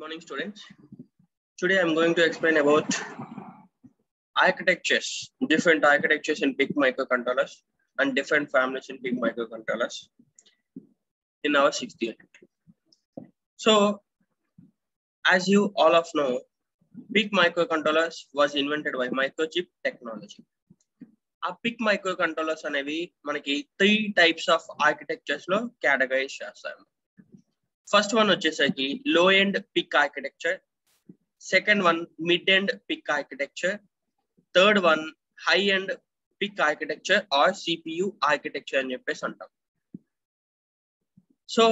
Morning, students. Today I'm going to explain about architectures, different architectures in big microcontrollers and different families in big microcontrollers in our 6th unit. So, as you all of know, big microcontrollers was invented by microchip technology. A big microcontrollers అనేవి మనకి 3 types of architectures లో categorize చేస్తాము. First one వచ్చేసరికి low end PIC architecture, second one mid end PIC architecture, third one high end PIC architecture or CPU architecture అని చెప్పేసి అంటాం. So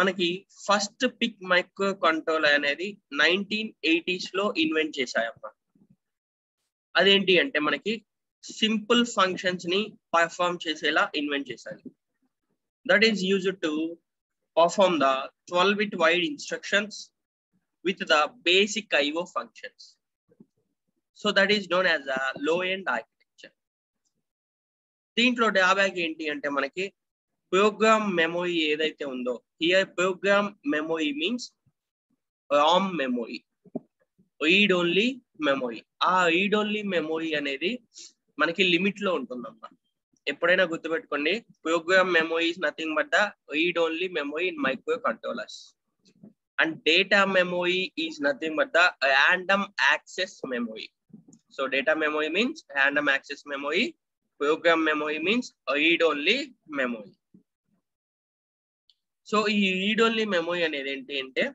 మనకి first pick microcontroller అనేది 1980s లో invent చేశాయమ్మ. అదేంటి అంటే మనకి సింపుల్ ఫంక్షన్స్ ని పర్ఫార్మ్ చేసేలా ఇన్వెంట్ చేశారు. That is used to perform the 12-bit wide instructions with the basic IO functions. So that is known as a low-end architecture. దీంట్లో drawback ఏంటి అంటే మనకి ప్రోగ్రామ్ మెమొరీ ఏదైతే ఉందో, here program memory means RAM memory, read only memory. ఆ read only memory అనేది మనకి limit లో ఉంటుందమ్మా. ఎప్పుడైనా గుర్తుపెట్టుకోండి, program memory is nothing but the read only memory in microcontrollers, and data memory is nothing but the random access memory. So data memory means random access memory, program memory means read only memory. So ఈ read only memory అనేది ఏంటి అంటే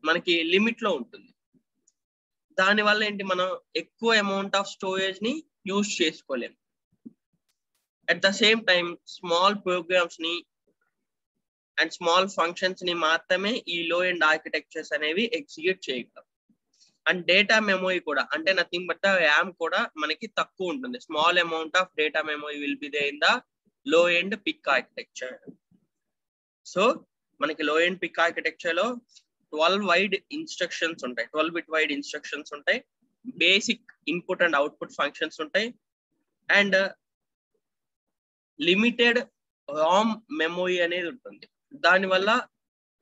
మనకి limit లో ఉంటుంది. దానివల్ల ఏంటి, మనం ఎక్కువ అమౌంట్ ఆఫ్ స్టోరేజ్ ని యూజ్ చేసుకోలేము. At the same time, small programs ni and small functions ni మాత్రమే ఈ లో ఎండ్ ఆర్కిటెక్చర్స్ అనేవి ఎగ్జిక్యూట్ చేయగలం. అండ్ డేటా మెమొరీ కూడా అంటే నథింగ్ బట్ ర్యామ్ కూడా మనకి తక్కువ ఉంటుంది. Small amount of data memory will be there in the low end PIC architecture. So మనకి లో ఎండ్ పిక్ ఆర్కిటెక్చర్ లో 12 వైడ్ ఇన్స్ట్రక్షన్స్ ఉంటాయి, 12-bit వైడ్ ఇన్స్ట్రక్షన్స్ ఉంటాయి, basic input and output functions ఉంటాయి, and limited Ram memory అనేది ఉంటుంది. దానివల్ల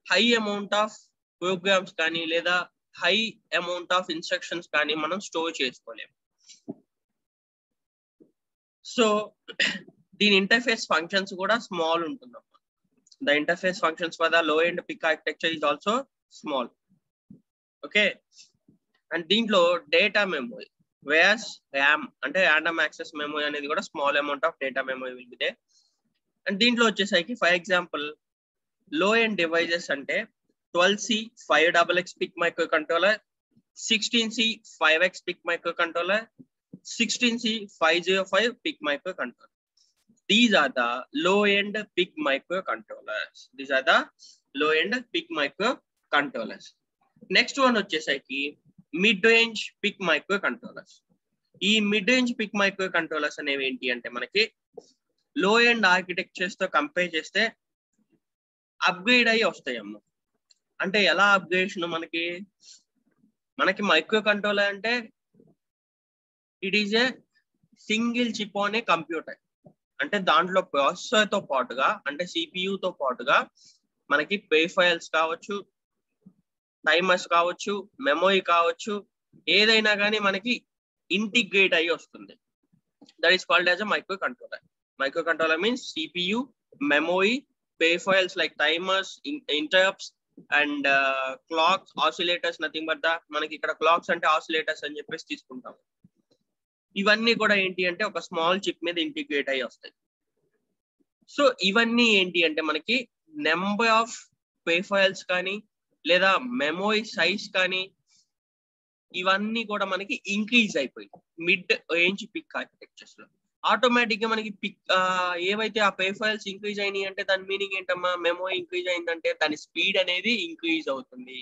high amount of programmes కానీ లేదా హై అమౌంట్ ఆఫ్ ఇన్స్ట్రక్షన్స్ కానీ మనం స్టోర్ చేసుకోలేము. సో దీని ఇంటర్ఫేస్ ఫంక్షన్స్ కూడా స్మాల్ ఉంటుందమ్మా. The interface functions for the low end PIC architecture is also small. Okay, and దీంట్లో డేటా మెమొరీ వేస్ ర్యామ్ అంటే ర్యాండమ్ యాక్సెస్ మెమొరీ అనేది కూడా small amount of data memory will be there. And దీంట్లో వచ్చేసరికి for example low end devices అంటే 12C 5XX PIC microcontroller, 16C 5X PIC microcontroller, 16C 505 PIC microcontroller. These are the low end PIC microcontrollers. These are the low end PIC microcontrollers. Next one వచ్చేసరికి mid range PIC microcontrollers. ఈ mid range PIC microcontrollers అనేవి ఏంటి అంటే మనకి low end architectures తో compare చేస్తే upgrade అయ్యి వస్తాయమ్మ. అంటే ఎలా అప్గ్రేడేషన్, మనకి మైక్రో కంట్రోలర్ అంటే it is a single chip on a computer. అంటే దాంట్లో ప్రాసెసర్ తో పాటుగా అంటే CPU తో పాటుగా మనకి పెరిఫెరల్స్ కావచ్చు, టైమర్స్ కావచ్చు, మెమొరీ కావచ్చు, ఏదైనా కానీ మనకి ఇంటిగ్రేట్ అయ్యి వస్తుంది. That is called as a microcontroller. Microcontroller means CPU, memory, peripherals like timers, interrupts and clocks, oscillators, nothing but the మనకి ఇక్కడ క్లాక్స్ అంటే ఆసిలేటర్స్ అని చెప్పేసి తీసుకుంటాం. ఇవన్నీ కూడా ఏంటి అంటే ఒక స్మాల్ చిప్ మీద ఇంటిగ్రేట్ అయ్యి వస్తాయి. సో ఇవన్నీ ఏంటి అంటే మనకి నెంబర్ ఆఫ్ పెరిఫెరల్స్ కానీ లేదా మెమొరీ సైజ్ కానీ ఇవన్నీ కూడా మనకి ఇంక్రీజ్ అయిపోయింది మిడ్ రేంజ్ పిక్ ఆర్కిటెక్చర్స్ లో. ఆటోమేటిక్ గా మనకి పిక్ ఏవైతే ఆ పెరిఫెరల్స్ ఇంక్రీజ్ అయినాయి అంటే దాని మీనింగ్ ఏంటమ్మా, మెమొరీ ఇంక్రీజ్ అయిందంటే దాని స్పీడ్ అనేది ఇంక్రీజ్ అవుతుంది.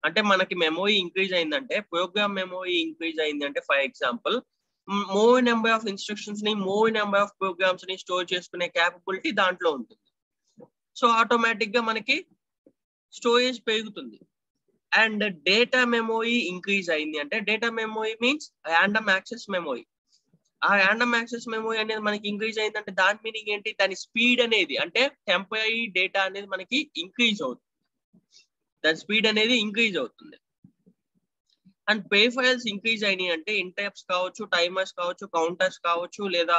అంటే మనకి మెమొరీ ఇంక్రీజ్ అయిందంటే ప్రోగ్రామ్ మెమొరీ ఇంక్రీజ్ అయిందంటే for example more number of instructions ని, మోర్ నెంబర్ ఆఫ్ ప్రోగ్రామ్స్ ని స్టోర్ చేసుకునే క్యాపబిలిటీ దాంట్లో ఉంటుంది. సో ఆటోమేటిక్ గా మనకి స్టోరేజ్ పెరుగుతుంది. అండ్ డేటా మెమొరీ ఇంక్రీజ్ అయింది అంటే data memory means random access memory. ఆ ర్యాండమ్ యాక్సెస్ మెమొరీ అనేది మనకి ఇంక్రీజ్ అయిందంటే దాని మీనింగ్ ఏంటి, దాని స్పీడ్ అనేది అంటే టెంపరీ డేటా అనేది మనకి ఇంక్రీజ్ అవుతుంది, దాని స్పీడ్ అనేది ఇంక్రీజ్ అవుతుంది. అండ్ పే ఫైల్స్ ఇంక్రీజ్ అయినాయి అంటే ఇంటరప్ట్స్ కావచ్చు, టైమర్స్ కావచ్చు, కౌంటర్స్ కావచ్చు, లేదా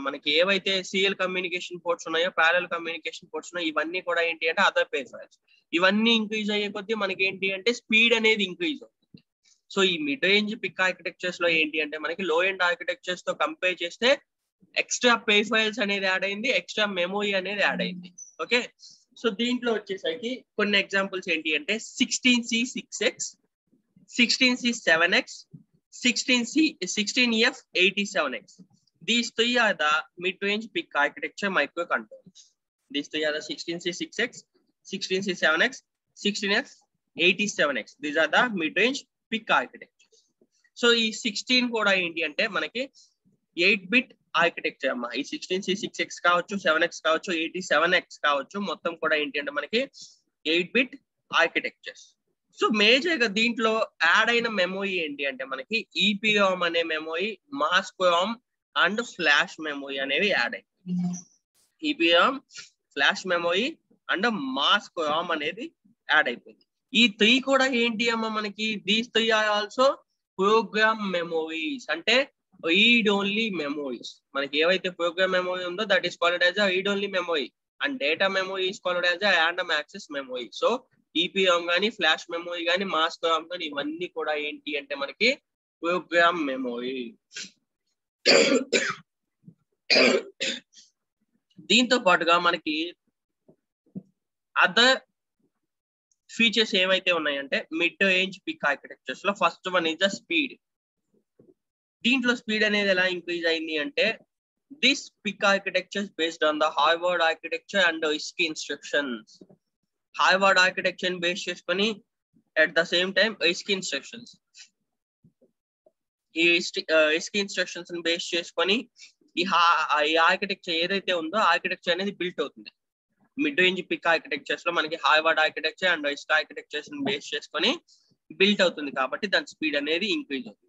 మనకి ఏవైతే సిఎల్ కమ్యూనికేషన్ పోర్ట్స్ ఉన్నాయో, ప్యారల్ కమ్యూనికేషన్ పోర్ట్స్ ఉన్నాయో, ఇవన్నీ కూడా ఏంటి అంటే అదర్ పే ఫైల్స్. ఇవన్నీ ఇంక్రీజ్ అయ్యే కొద్దీ మనకి ఏంటి అంటే స్పీడ్ అనేది ఇంక్రీజ్ అవుతుంది. సో ఈ మిడ్ రేంజ్ పిక్ ఆర్కిటెక్చర్స్ లో ఏంటి అంటే మనకి లో ఎండ్ ఆర్కిటెక్చర్స్ తో కంపేర్ చేస్తే ఎక్స్ట్రా పే ఫైల్స్ అనేది యాడ్ అయింది, ఎక్స్ట్రా మెమొరీ అనేది యాడ్ అయింది. ఓకే, సో దీంట్లో వచ్చేసరికి కొన్ని ఎగ్జాంపుల్స్ ఏంటి అంటే 16C6X, 16C7X, 16F87X. These three are the mid-range PIC architecture microcontrollers. These three are the 16C6X, 16C7X, 16F87X. These are the mid-range PIC architectures. So ఈ 16 కూడా ఏంటి అంటే మనకి 8-bit ఆర్కిటెక్చర్ అమ్మా. ఈ 16C6X కావచ్చు, 7X కావచ్చు, 87X కావచ్చు, మొత్తం కూడా ఏంటి అంటే మనకి 8-bit ఆర్కిటెక్చర్స్. సో మేజర్ గా దీంట్లో యాడ్ అయిన మెమొరీ ఏంటి అంటే మనకి EPROM అనే memory, MASQROM and flash memory అనేవి యాడ్ అయ్యాయి. EPROM, flash memory and MASQROM అనేది యాడ్ అయిపోయింది. ఈ 3 కూడా ఏంటి అమ్మ మనకి, these 3 are also program memories, అంటే రీడ్ ఓన్లీ మెమొరీస్. మనకి ఏవైతే ప్రోగ్రామ్ మెమొరీ ఉందో that is called as a read only memory, and data memory is called as a random access memory. So EPROM కానీ, ఫ్లాష్ మెమొరీ కానీ, MASQROM కానీ ఇవన్నీ కూడా ఏంటి అంటే మనకి ప్రోగ్రామ్ మెమొరీ. దీంతో పాటుగా మనకి అదర్ ఫీచర్స్ ఏవైతే ఉన్నాయంటే మిడ్ రేంజ్ పిక్ ఆర్కిటెక్చర్స్ లో first one is the speed. దీంట్లో స్పీడ్ అనేది ఎలా ఇంక్రీజ్ అయింది అంటే this PIC architectures based on the Harvard architecture and ISCI instructions. Harvard architecture base చేసుకొని at the same time ISCI instructions, ఈ ISCI instructions base చేసుకొని ఈ ఆర్కిటెక్చర్ ఏదైతే ఉందో ఆర్కిటెక్చర్ అనేది బిల్ట్ అవుతుంది. మిడ్ రేంజ్ పిక్ ఆర్కిటెక్చర్స్ లో మనకి Harvard architecture and ISCI architectures base చేసుకొని బిల్ట్ అవుతుంది కాబట్టి దాని స్పీడ్ అనేది ఇంక్రీజ్ అవుతుంది.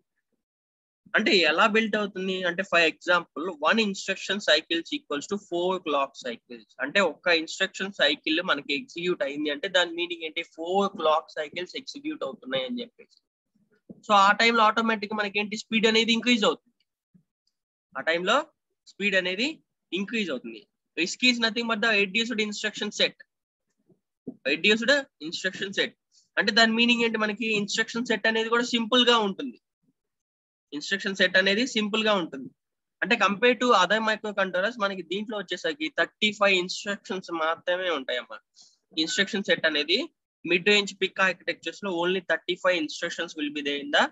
అంటే ఎలా బిల్ట్ అవుతుంది అంటే for example 1 instruction cycles equals to 4 clock cycles. అంటే ఒక ఇన్స్ట్రక్షన్ సైకిల్ మనకి ఎగ్జిక్యూట్ అయింది అంటే దాని మీనింగ్ ఏంటి, 4 క్లాక్ సైకిల్స్ ఎగ్జిక్యూట్ అవుతున్నాయి అని చెప్పేసి. సో ఆ టైంలో ఆటోమేటిక్ మనకి ఏంటి స్పీడ్ అనేది ఇంక్రీజ్ అవుతుంది. ఆ టైంలో స్పీడ్ అనేది ఇంక్రీజ్ అవుతుంది. ISCI is nothing but the reduced instruction set. Reduced instruction set అంటే దాని మీనింగ్ ఏంటి, మనకి ఇన్స్ట్రక్షన్ సెట్ అనేది కూడా సింపుల్ గా ఉంటుంది. ఇన్స్ట్రక్షన్ సెట్ అనేది సింపుల్ గా ఉంటుంది. అంటే compare to other microcontrollers మనకి దీంట్లో వచ్చేసరికి 35 ఇన్స్ట్రక్షన్స్ మాత్రమే ఉంటాయమ్మా. ఇన్స్ట్రక్షన్ సెట్ అనేది మిడ్ రేంజ్ పిక్ ఆర్కిటెక్చర్స్ లో only 35 instructions will be there in the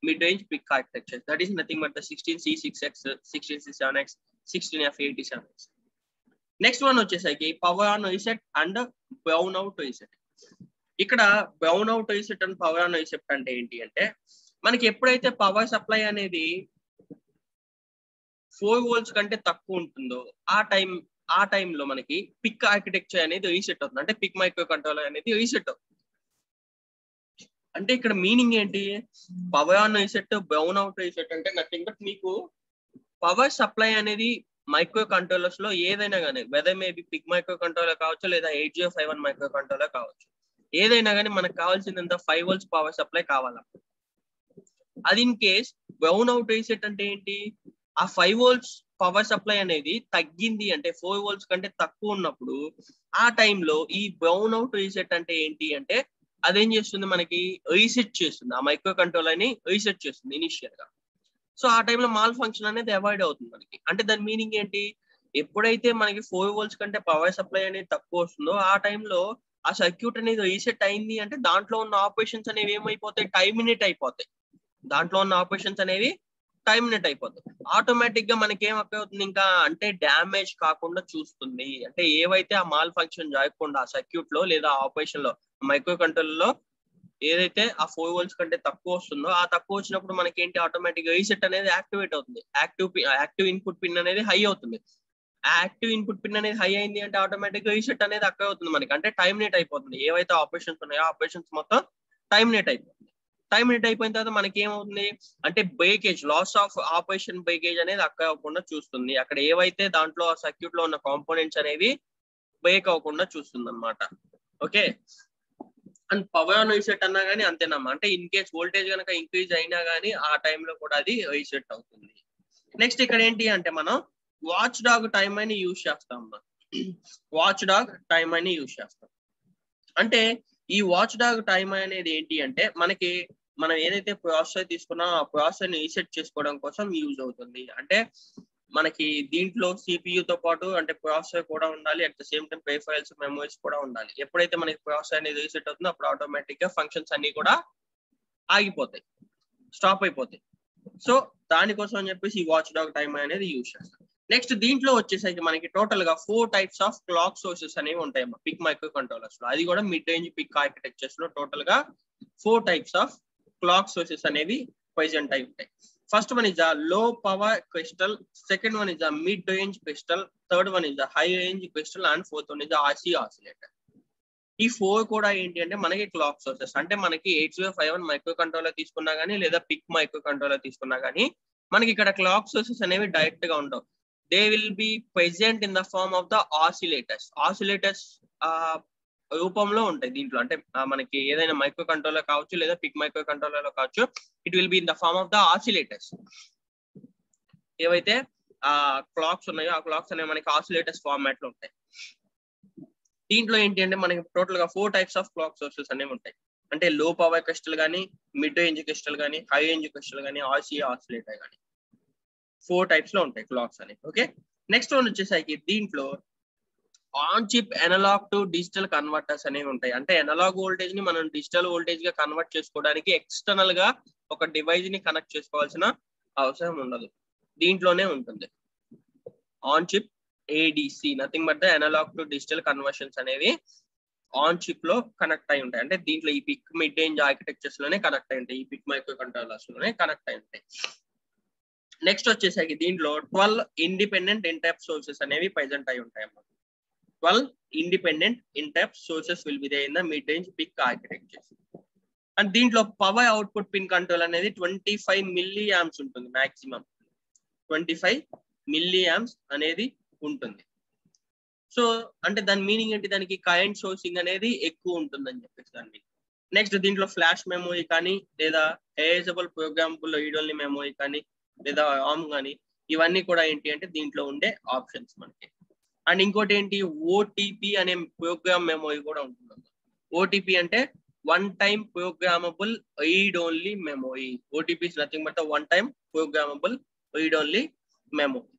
mid range PIC architecture. That is nothing but the 16C6X, 16C7X, 16F87X. Next one వచ్చేసరికి power on reset and brown out reset. ఇక్కడ brown out reset and power on reset అంటే ఏంటి అంటే మనకి ఎప్పుడైతే power supply అనేది 4 volts కంటే తక్కువ ఉంటుందో ఆ టైంలో మనకి పిక్ ఆర్కిటెక్చర్ అనేది రీసెట్ అవుతుంది. అంటే పిక్ మైక్రో కంట్రోలర్ అనేది రీసెట్ అవుతుంది. అంటే ఇక్కడ మీనింగ్ ఏంటి, power on reset, brown out reset అంటే నథింగ్ బట్ మీకు పవర్ సప్లై అనేది మైక్రో కంట్రోలర్స్ లో ఏదైనా కానీ whether maybe PIC microcontroller కావచ్చు లేదా 8051 మైక్రో కంట్రోలర్ కావచ్చు, ఏదైనా కానీ మనకు కావాల్సినంత 5 volts పవర్ సప్లై కావాలా. అది in case brown out reset అంటే ఏంటి, ఆ 5 volts పవర్ సప్లై అనేది తగ్గింది అంటే 4 volts కంటే తక్కువ ఉన్నప్పుడు ఆ టైంలో ఈ బ్రౌన్ అవుట్ రీసెట్ అంటే ఏంటి అంటే అదేం చేస్తుంది, మనకి రీసెట్ చేస్తుంది, ఆ మైక్రో కంట్రోలర్ ని రీసెట్ చేస్తుంది ఇనిషియల్ గా. సో ఆ టైంలో మాల్ ఫంక్షన్ అనేది అవాయిడ్ అవుతుంది మనకి. అంటే దాని మీనింగ్ ఏంటి, ఎప్పుడైతే మనకి 4 volts కంటే పవర్ సప్లై అనేది తక్కువ వస్తుందో ఆ టైంలో ఆ సర్క్యూట్ అనేది రీసెట్ అయింది అంటే దాంట్లో ఉన్న ఆపరేషన్స్ అనేవి ఏమైపోతాయి, టైమినేట్ అయిపోతాయి. దాంట్లో ఉన్న ఆపరేషన్స్ అనేవి టైమినేట్ అయిపోతాయి. ఆటోమేటిక్ గా మనకి ఏం అవుతుంది ఇంకా అంటే డ్యామేజ్ కాకుండా చూస్తుంది. అంటే ఏవైతే ఆ మాల్ ఫంక్షన్ జరగకుండా ఆ సర్క్యూట్ లో లేదా ఆపరేషన్ లో మైక్రో కంట్రోలర్ లో ఏదైతే ఆ 4 volts కంటే తక్కువ వస్తుందో ఆ తక్కువ వచ్చినప్పుడు మనకి ఏంటి ఆటోమేటిక్ రీసెట్ అనేది యాక్టివేట్ అవుతుంది. యాక్టివ్ ఇన్పుట్ పిన్ అనేది హై అవుతుంది. యాక్టివ్ ఇన్పుట్ పిన్ అనేది హై అయింది అంటే ఆటోమేటిక్ రీసెట్ అనేది అక్కడ అవుతుంది మనకి. అంటే టైమినేట్ అయిపోతుంది. ఏవైతే ఆపరేషన్స్ ఉన్నాయో ఆపరేషన్స్ మొత్తం టైమినేట్ అయిపోతుంది. టైమినేట్ అయిపోయిన తర్వాత మనకి ఏమవుతుంది అంటే breakage, loss of operation breakage అనేది అక్కడ అవ్వకుండా చూస్తుంది. అక్కడ ఏవైతే దాంట్లో ఆ సర్క్యూట్ లో ఉన్న కాంపోనెంట్స్ అనేవి బ్రేక్ అవ్వకుండా చూస్తుంది అనమాట. Okay, and power on reset అన్నా కానీ అంతేనమ్మా. అంటే ఇన్ కేస్ వోల్టేజ్ కనుక ఇంక్రీజ్ అయినా కానీ ఆ టైంలో కూడా అది రీసెట్ అవుతుంది. నెక్స్ట్ ఇక్కడ ఏంటి అంటే మనం వాచ్ డాగ్ టైం అని యూజ్ చేస్తాం. వాచ్ డాగ్ టైం అని యూజ్ చేస్తాం. అంటే ఈ వాచ్ డాగ్ టైం అనేది ఏంటి అంటే మనకి మనం ఏదైతే ప్రాసెసర్ తీసుకున్నామో ఆ ప్రాసెసర్ ని రీసెట్ చేసుకోవడం కోసం యూజ్ అవుతుంది. అంటే మనకి దీంట్లో CPU తో పాటు అంటే ప్రాసెసర్ కూడా ఉండాలి, at the same time files memories కూడా ఉండాలి. ఎప్పుడైతే మనకి ప్రాసెసర్ అనేది రీసెట్ అవుతుందో అప్పుడు ఆటోమేటిక్ గా ఫంక్షన్స్ అన్ని కూడా ఆగిపోతాయి, స్టాప్ అయిపోతాయి. సో దానికోసం అని చెప్పేసి ఈ వాచ్ డాగ్ టైం అనేది యూజ్ చేస్తాం. నెక్స్ట్ దీంట్లో వచ్చేసరికి మనకి టోటల్ గా 4 టైప్స్ ఆఫ్ క్లాక్ సోర్సెస్ అనేవి ఉంటాయి పిక్ మైక్రో కంట్రోలర్స్ లో. అది కూడా మిడ్ రేంజ్ పిక్ ఆర్కిటెక్చర్స్ లో టోటల్ గా 4 టైప్స్ ఆఫ్ క్లాక్ సోర్సెస్ అనేవి ప్రెజెంట్ అయి ఉంటాయి. First one is the low power crystal, second one is the mid range crystal, third one is the high range crystal and fourth one is the RC oscillator. ఈ 4 కూడా ఏంటి అంటే మనకి clock sources. అంటే మనకి 8051 micro controller తీసుకున్నా గానీ లేదా పిక్ మైక్రో కంట్రోలర్ తీసుకున్నా గానీ మనకి ఇక్కడ క్లాక్ సోర్సెస్ అనేవి డైరెక్ట్ గా ఉండవు. They will be present in the form of the oscillators. Oscillators రూపంలో ఉంటాయి దీంట్లో. అంటే మనకి ఏదైనా మైక్రో కంట్రోలర్ కావచ్చు లేదా పిక్ మైక్రో కంట్రోలర్ లో కావచ్చు, it will be in the form of the oscillators. ఏవైతే క్లాక్స్ ఉన్నాయో ఆ క్లాక్స్ అనేవి మనకి ఆసిలేటర్స్ ఫార్మాట్ లో ఉంటాయి. దీంట్లో ఏంటి అంటే మనకి టోటల్ గా 4 టైప్స్ ఆఫ్ క్లాక్ సోర్సెస్ అనేవి ఉంటాయి. అంటే లో పవర్ క్రిస్టల్ కానీ, మిడ్ రేంజ్ క్రిస్టల్ కానీ, హై రేంజ్ క్రిస్టల్ కానీ, RC ఆసిలేటర్ కానీ 4 టైప్స్ లో ఉంటాయి క్లాక్స్ అనేవి. ఓకే, నెక్స్ట్ వన్ వచ్చేసరికి దీంట్లో on chip analogue to digital converters అనేవి ఉంటాయి. అంటే అనలాగ్ వోల్టేజ్ ని మనం డిజిటల్ వోల్టేజ్ గా కన్వర్ట్ చేసుకోవడానికి ఎక్స్టర్నల్ గా ఒక డివైస్ ని కనెక్ట్ చేసుకోవాల్సిన అవసరం ఉండదు, దీంట్లోనే ఉంటుంది. On chip ADC nothing but the analogue to digital conversions అనేవి ఆన్ చిప్ లో కనెక్ట్ అయి ఉంటాయి. అంటే దీంట్లో ఈ పిక్ మిడ్ రేంజ్ ఆర్కిటెక్చర్స్ లోనే కనెక్ట్ అయి ఉంటాయి, ఈ పిక్ మైక్రో కంట్రోలర్స్ లోనే కనెక్ట్ అయి ఉంటాయి. నెక్స్ట్ వచ్చేసరికి దీంట్లో 12 ఇండిపెండెంట్ ఇంటరప్ట్ సోర్సెస్ అనేవి ప్రెజెంట్ అయి ఉంటాయి అన్నమాట. 12 independent interrupt sources will be there in the mid-range PIC architectures. And దీంట్లో పవర్ అవుట్పుట్ పిన్ కంట్రోల్ అనేది 25 milliamps ఉంటుంది, మాక్సిమం 25 milliamps అనేది ఉంటుంది. సో అంటే దాని మీనింగ్ ఏంటి, దానికి కరెంట్ సోర్సింగ్ అనేది ఎక్కువ ఉంటుందని చెప్పేసి దాని మీనింగ్. నెక్స్ట్ దీంట్లో ఫ్లాష్ మెమొరీ కానీ లేదా erasable programmable read only memory కానీ లేదా ROM కానీ ఇవన్నీ కూడా ఏంటి అంటే దీంట్లో ఉండే ఆప్షన్స్ మనకి. అండ్ ఇంకోటి ఏంటి, OTP అనే ప్రోగ్రామ్ మెమొరీ కూడా ఉంటుంది. OTP అంటే one time programmable read only memory. OTP is nothing but one time programmable read only memory.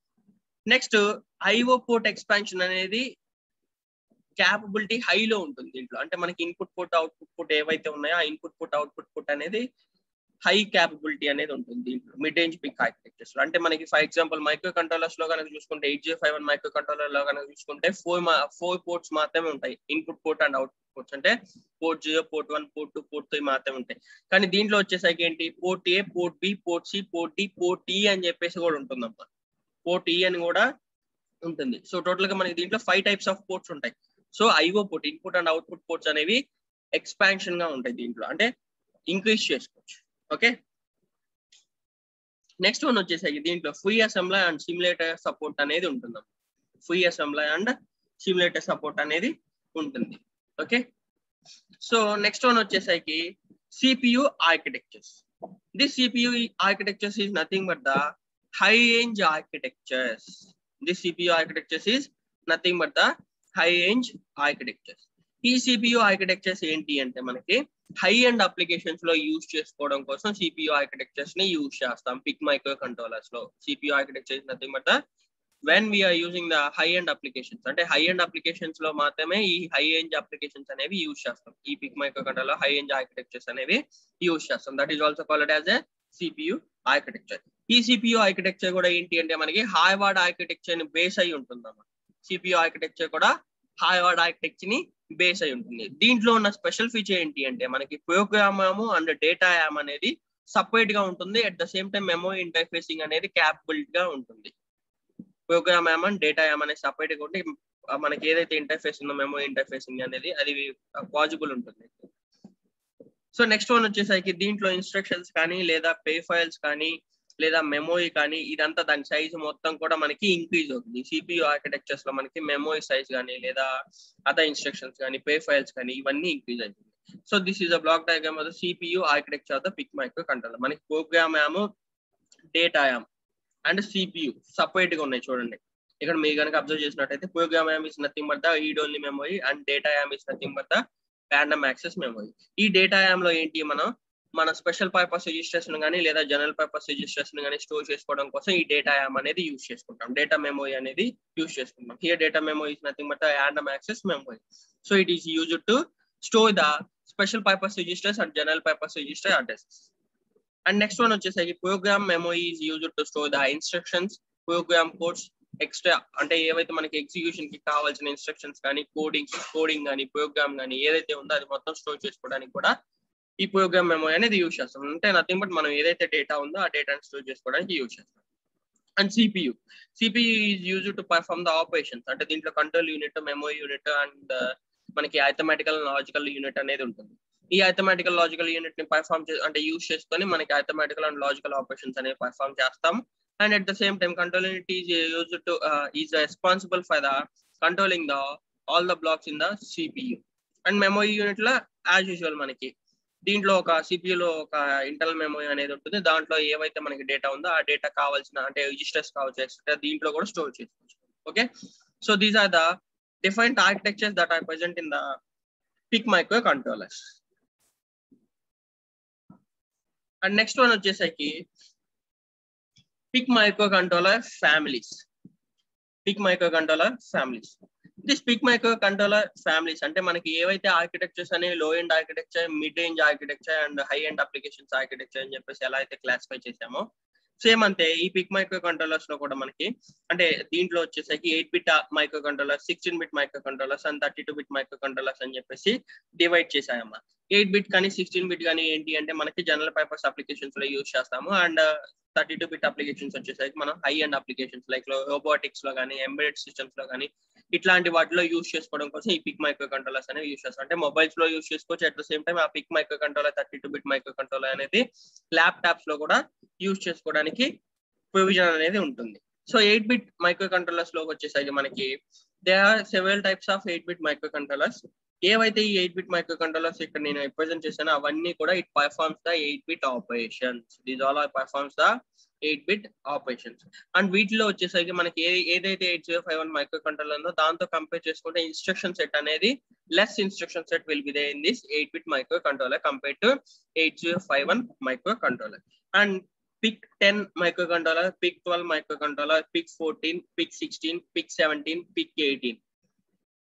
Next IO port expansion అనేది క్యాపబిలిటీ హైలో ఉంటుంది దీంట్లో. అంటే మనకి ఇన్పుట్ పోర్ట్ అవుట్పుట్ పోర్ట్ ఏవైతే ఉన్నాయో ఆ ఇన్పుట్ పోర్ట్ అవుట్పుట్ పోర్ట్ అనేది హై క్యాపబిలిటీ అనేది ఉంటుంది దీంట్లో మిడ్ రేంజ్ పిక్ ఆర్కిటెక్చర్స్ లో. అంటే మనకి ఫర్ ఎగ్జాంపుల్ మైక్రో కంట్రోలర్స్ లో కనుక చూసుకుంటే 8051 మైక్రో కంట్రోలర్ లో కనుక చూసుకుంటే 4 పోర్ట్స్ మాత్రమే ఉంటాయి, input port and output ports. అంటే పోర్ట్ 0, పోర్ట్ 1, పోర్ట్ 2, పోర్ట్ 3 మాత్రమే ఉంటాయి. కానీ దీంట్లో వచ్చేసరికి ఏంటి, port A, port B, port C, port D, port E అని చెప్పేసి కూడా ఉంటుందమ్మా. పోర్ట్ E అని కూడా ఉంటుంది. సో టోటల్ గా మనకి దీంట్లో 5 టైప్స్ ఆఫ్ పోర్ట్స్ ఉంటాయి. So IO port input and output ports అనేవి ఎక్స్పాన్షన్ గా ఉంటాయి దీంట్లో, అంటే ఇంక్రీజ్ చేసుకోవచ్చు. ఓకే, నెక్స్ట్ వన్ వచ్చేసరికి దీంట్లో free assembly and simulator support అనేది ఉంటుంది. Free assembly and simulator support అనేది ఉంటుంది. ఓకే, సో నెక్స్ట్ వన్ వచ్చేసరికి CPU architectures. This CPU architectures is nothing but the high range architectures. This CPU architectures is nothing but the high range architectures. ఈ CPU architectures ఏంటి అంటే మనకి high end applications లో use చేసుకోవడం కోసం CPU architectures ని use చేస్తాం pick microcontrollers లో. CPU architecture is nothing but when we're using the high end applications. అంటే హై అండ్ అప్లికేషన్స్ లో మాత్రమే ఈ హై రేంజ్ అప్లికేషన్స్ అనేవి యూజ్ చేస్తాం. ఈ PIC microcontroller high range architectures అనేవి యూజ్ చేస్తాం. That is also called as a CPU architecture. ఈ CPU ఆర్కిటెక్చర్ కూడా ఏంటి అంటే మనకి హార్వర్డ్ ఆర్కిటెక్చర్ ని బేస్ అయి ఉంటుందన్నమాట. CPU ఆర్కిటెక్చర్ కూడా హార్వర్డ్ ఆర్కిటెక్చర్ ని బేస్ అయి ఉంటుంది. దీంట్లో ఉన్న స్పెషల్ ఫీచర్ ఏంటి అంటే మనకి ప్రోగ్రామ్ అండ్ డేటా యామ్ అనేది సపరేట్ గా ఉంటుంది. At the same time memory interfacing అనేది క్యాపబిలిటీ గా ఉంటుంది. Program RAM and data RAM అనేది సపరేట్ గా ఉంటే మనకి ఏదైతే ఇంటర్ఫేస్ ఉందో మెమరీ ఇంటర్ఫేసింగ్ అనేది అది పాసిబుల్ ఉంటుంది. సో నెక్స్ట్ వన్ వచ్చేసరికి దీంట్లో ఇన్స్ట్రక్షన్స్ కానీ లేదా పే ఫైల్స్ కానీ లేదా మెమొరీ కానీ ఇదంతా దాని సైజ్ మొత్తం కూడా మనకి ఇంక్రీజ్ అవుతుంది. CPU ఆర్కిటెక్చర్స్ లో మనకి మెమొరీ సైజ్ కానీ లేదా అదర్ ఇన్స్ట్రక్షన్స్ కానీ పే ఫైల్స్ కానీ ఇవన్నీ ఇంక్రీజ్ అవుతుంది. So this is a block diagram of the CPU architecture of the PIC microcontroller. మనకి ప్రోగ్రామ్ యామ్, data RAM and CPU separate గా ఉన్నాయి చూడండి. ఇక్కడ మీరు కనుక అబ్జర్వ్ చేసినట్టయితే ప్రోగ్రామ్ యామ్ is nothing but the read only memory and data RAM is nothing but the random access memory. ఈ డేటా యామ్ లో ఏంటి, మన స్పెషల్ పర్పస్ రిజిస్టర్స్ కానీ లేదా జనరల్ పర్పస్ రిజిస్టర్స్ కానీ స్టోర్ చేసుకోవడం కోసం ఈ డేటా యామ్ అనేది యూజ్ చేసుకుంటాం. డేటా మెమరీ అనేది యూజ్ చేసుకుంటాం. Here data memory is nothing but the random access memory. So it is used to store the special purpose registers and general purpose register addresses. And next one వచ్చేసరికి program memory is used to store the instructions, program codes, extra అంటే ఏవైతే మనకి execution కి కావాల్సిన instructions కానీ coding కానీ programme కానీ ఏదైతే ఉందో అది మొత్తం స్టోర్ చేసుకోవడానికి కూడా ఈ ప్రోగ్రామ్ మెమరీ అనేది యూజ్ చేస్తాం. అంటే నథింగ్ బట్ మనం ఏదైతే డేటా ఉందో ఆ డేటాని స్టోర్ చేసుకోవడానికి యూజ్ చేస్తాం. And CPU is used to perform the operations. అంటే దీంట్లో control unit, memory unit and మనకి అథమెటికల్ లాజికల్ యూనిట్ అనేది ఉంటుంది. ఈ అథమెటికల్ లాజికల్ యూనిట్ ని పర్ఫార్మ్ అంటే యూజ్ చేసుకొని మనకి అథమెటికల్ అండ్ లాజికల్ ఆపరేషన్స్ అనేవి పర్ఫార్మ్ చేస్తాం. And at the same time, control unit is used to is responsible for the controlling the all the blocks in the CPU. And memory unit la as usual మనకి దీంట్లో ఒక CPU లో ఒక internal memory అనేది ఉంటుంది. దాంట్లో ఏవైతే మనకి డేటా ఉందో ఆ డేటా కావాల్సిన అంటే రిజిస్టర్స్ కావచ్చు ఎక్సెట్రా దీంట్లో కూడా స్టోర్ చేసుకోవచ్చు. Okay, so these are the different architectures that are present in the PIC microcontrollers. And next one వచ్చేసరికి PIC microcontroller families. PIC microcontroller families. This PIC microcontroller families అంటే మనకి ఏవైతే architectures అనేవి లో end architecture, mid range architecture and high end applications architecture అని చెప్పేసి ఎలా అయితే క్లాసిఫై చేసామో సేమ్ అంతే ఈ PIC మైక్రో కంట్రోలర్స్ లో కూడా మనకి అంటే దీంట్లో వచ్చేసరికి 8-bit micro controller, 16-bit microcontrollers and 32-bit micro controllers అని చెప్పేసి డివైడ్ చేసాయమ్మా. 8-bit కానీ 16-bit కానీ ఏంటి అంటే మనకి జనరల్ పర్పస్ అప్లికేషన్స్ లో యూజ్ చేస్తాము. అండ్ 32-bit అప్లికేషన్స్ వచ్చేసరికి మనం high end applications like robotics లో కానీ ఎంబెడెడ్ సిస్టమ్స్ లో కానీ ఇట్లాంటి వాటిలో యూజ్ చేసుకోవడం కోసం ఈ PIC మైక్రో కంట్రోలర్స్ అనేవి యూజ్ చేస్తాం. అంటే మొబైల్స్ లో యూజ్ చేసుకోవచ్చు. అట్ ద సేమ్ టైం ఆ PIC micro controller 32-bit micro controller అనేది ల్యాప్టాప్స్ లో కూడా యూజ్ చేసుకోవడానికి ప్రొవిజన్ అనేది ఉంటుంది. సో 8-bit మైక్రో కంట్రోలర్స్ లో వచ్చేసరికి మనకి they are several types of 8-bit microcontrollers. ఏవైతే ఈ 8-bit మైక్రో కంట్రోలర్స్ ఇక్కడ నేను రిప్రజెంట్ చేశానో అవన్నీ కూడా it performs the 8-bit operations. These all are performs the 8-bit operations. And వీటిలో వచ్చేసరికి మనకి ఏదైతే 8051 మైక్రో కంట్రోలర్ ఉందో దాంతో కంపేర్ చేసుకుంటే ఇన్స్ట్రక్షన్ సెట్ అనేది less instruction set will be there in this 8-bit microcontroller compare to 8051 microcontroller. And PIC 10 microcontroller, PIC 12 microcontroller, PIC 14, PIC 16, PIC 17, PIC 18.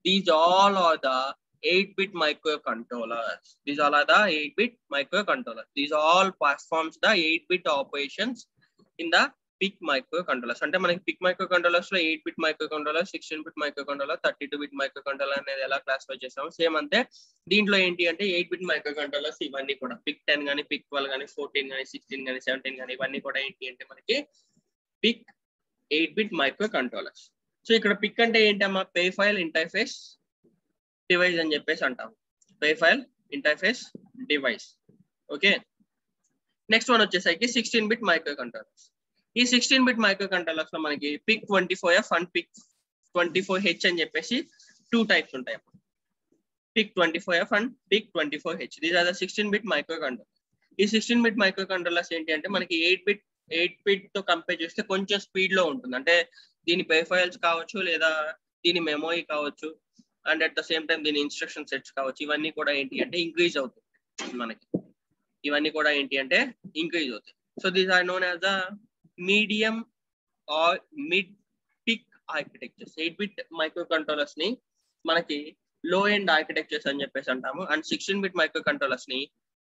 These all are the 8-bit microcontrollers. These all are the 8-bit microcontrollers. These all performs the 8-bit operations in the PIC microcontrollers. అంటే మనకి PIC microcontrollers లో 8-bit microcontroller, 16-bit microcontroller, 32-bit microcontroller అనేది ఎలా classify చేస్తాము same అంతే. దీంట్లో ఏంటి అంటే 8-bit microcontrollers ఇవన్నీ కూడా PIC 10 కానీ PIC 12 కానీ 14 కానీ 16 కానీ 17 కానీ ఇవన్నీ కూడా ఏంటి అంటే మనకి PIC 8-bit microcontrollers. సో ఇక్కడ PIC అంటే ఏంటమ్మా, పే ఫైల్ ఇంటర్ఫేస్ డివైస్ అని చెప్పేసి అంటాం. Pay file interface device. Okay, next one వచ్చేసరికి 16-bit మైక్రోకంట్రోలర్స్. ఈ 16-bit మైక్రోకంట్రోలర్స్ లో మనకి PIC 24F and PIC 24H అని చెప్పేసి 2 టైప్స్ ఉంటాయి. PIC 24F and PIC 24H. These are the 16-bit microcontroller. ఈ 16-bit మైక్రోకంట్రోలర్స్ ఏంటి అంటే మనకి 8-bit తో కంపేర్ చేస్తే కొంచెం స్పీడ్ లో ఉంటుంది. అంటే దీని పే ఫైల్స్ కావచ్చు లేదా దీని మెమరీ కావచ్చు and at the same time దీని ఇన్స్ట్రక్షన్ సెట్స్ కావచ్చు ఇవన్నీ కూడా ఏంటి అంటే ఇంక్రీజ్ అవుతుంది మనకి. ఇవన్నీ కూడా ఏంటి అంటే ఇంక్రీజ్ అవుతాయి. So these are known as the medium or mid PIC architectures. 8-bit microcontrollers ని మనకి లో ఎండ్ ఆర్కిటెక్చర్స్ అని చెప్పేసి అంటాము. అండ్ 16-bit మైక్రో కంట్రోలర్స్ ని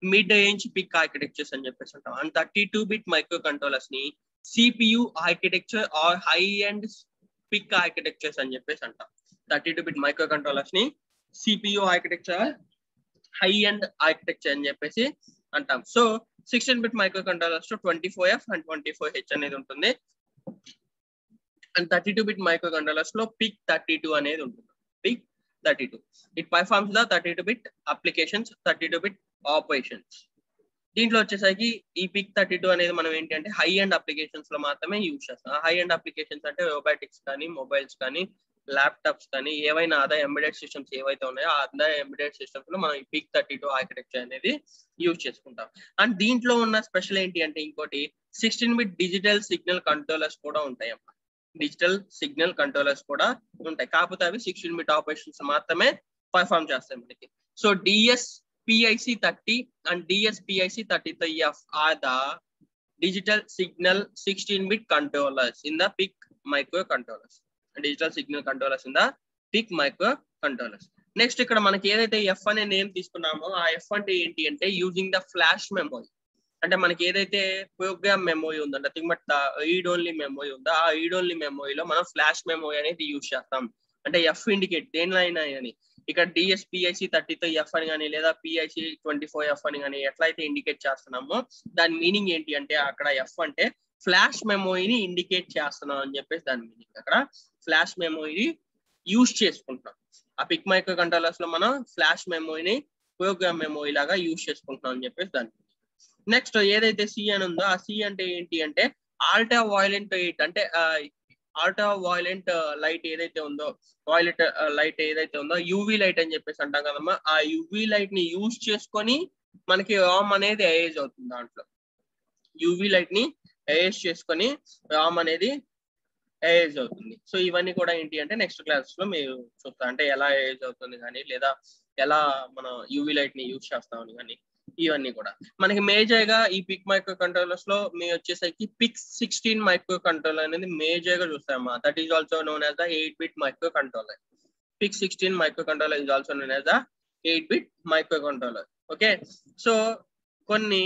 మిడ్ రేంజ్ పిక్ ఆర్కిటెక్చర్స్ అని చెప్పేసి అంటాము. అండ్ 32-bit మైక్రో కంట్రోలర్స్ ని CPU architecture or high end PIC architectures అని చెప్పేసి అంటాం. 32-bit మైక్రో కంట్రోలర్స్ ని CPU architecture high end architecture అని చెప్పేసి అంటాం. సో 16-bit మైక్రో కంట్రోలర్స్ లో 24F అండ్ 24H అనేది ఉంటుంది. అండ్ 32-bit మైక్రో కంట్రోలర్స్ లో PIC 32 అనేది ఉంటుంది. PIC 32 it performs the 32-bit applications, 32-bit operations. దీంట్లో వచ్చేసరికి ఈ PIC 32 అనేది మనం ఏంటి అంటే హై ఎండ్ అప్లికేషన్స్ లో మాత్రమే యూజ్ చేస్తాం. హై ఎండ్ అప్లికేషన్స్ అంటే రోబోటిక్స్ కానీ మొబైల్స్ కానీ ల్యాప్టాప్స్ కానీ ఏవైనా అదర్ ఎంబెడెడ్ సిస్టమ్స్ ఏవైతే ఉన్నాయో ఆ అదర్ ఎంబెడెడ్ సిస్టమ్స్ లో మనం ఈ PIC32 ఆర్కిటెక్చర్ అనేది యూజ్ చేసుకుంటాం. అండ్ దీంట్లో ఉన్న స్పెషల్ ఏంటి అంటే ఇంకోటి 16-bit డిజిటల్ సిగ్నల్ కంట్రోలర్స్ కూడా ఉంటాయి అమ్మా. డిజిటల్ సిగ్నల్ కంట్రోలర్స్ కూడా ఉంటాయి, కాకపోతే అవి 16-bit ఆపరేషన్స్ మాత్రమే పర్ఫామ్ చేస్తాయి మనకి. So DSPIC30 and DSPIC33F are the digital signal 16-bit controllers in the PIC microcontrollers. Digital signal controllers in the PIC microcontrollers. Next ఇక్కడ మనకి ఏదైతే ఎఫ్ అనే నేమ్ తీసుకున్నామో ఆ ఎఫ్ అంటే ఏంటి అంటే యూజింగ్ ద ఫ్లాష్ మెమొరీ. అంటే మనకి ఏదైతే ప్రోగ్రామ్ మెమొరీ ఉందో nothing but read only memory ఉందో ఆ రీడ్ ఓన్లీ మెమొరీలో మనం ఫ్లాష్ మెమొరీ అనేది యూజ్ చేస్తాం. అంటే ఎఫ్ ఇండికేట్ దేనిలో అయినా అని ఇక్కడ DSPIC33F అని కానీ లేదా PIC24F అని కానీ ఎట్లయితే ఇండికేట్ చేస్తున్నామో దాని మీనింగ్ ఏంటి అంటే అక్కడ ఎఫ్ అంటే ఫ్లాష్ మెమొరీని ఇండికేట్ చేస్తున్నాం అని చెప్పేసి దాని మీనింగ్. అక్కడ ఫ్లాష్ మెమొరీని యూజ్ చేసుకుంటాం. ఆ పిక్ మైక్రో కంట్రోలర్స్ లో మనం ఫ్లాష్ మెమొరీని ప్రోగ్రామ్ మెమొరీ లాగా యూజ్ చేసుకుంటున్నాం అని చెప్పేసి దాని. నెక్స్ట్ ఏదైతే సి అని ఉందో ఆ సి అంటే ఏంటి అంటే ఆల్ట్రా వైలెంట్ లైట్. అంటే ఆల్ట్రా వైలెంట్ లైట్ ఏదైతే ఉందో వైలెట్ లైట్ ఏదైతే ఉందో యూవి లైట్ అని చెప్పేసి అంటాం కదమ్మా. ఆ యూవి లైట్ ని యూజ్ చేసుకొని మనకి రామ్ అనేది ఏజ్ అవుతుంది. దాంట్లో యూవి లైట్ ని ఏజ్ చేసుకొని రామ్ అనేది ఏజ్ అవుతుంది. సో ఇవన్నీ కూడా ఏంటి అంటే నెక్స్ట్ క్లాస్ లో మీరు చూస్తారు, అంటే ఎలా ఏజ్ అవుతుంది కానీ లేదా ఎలా మనం యూవి లైట్ ని యూజ్ చేస్తామని కానీ ఇవన్నీ కూడా మనకి మేజర్ గా ఈ పిక్ మైక్రో కంట్రోలర్స్ లో మేము వచ్చేసరికి PIC16 మైక్రో కంట్రోలర్ అనేది మేజర్ గా చూస్తామా. That is also known as the 8-bit microcontroller. PIC16 microcontroller is also known as the 8-bit microcontroller. Okay, so కొన్ని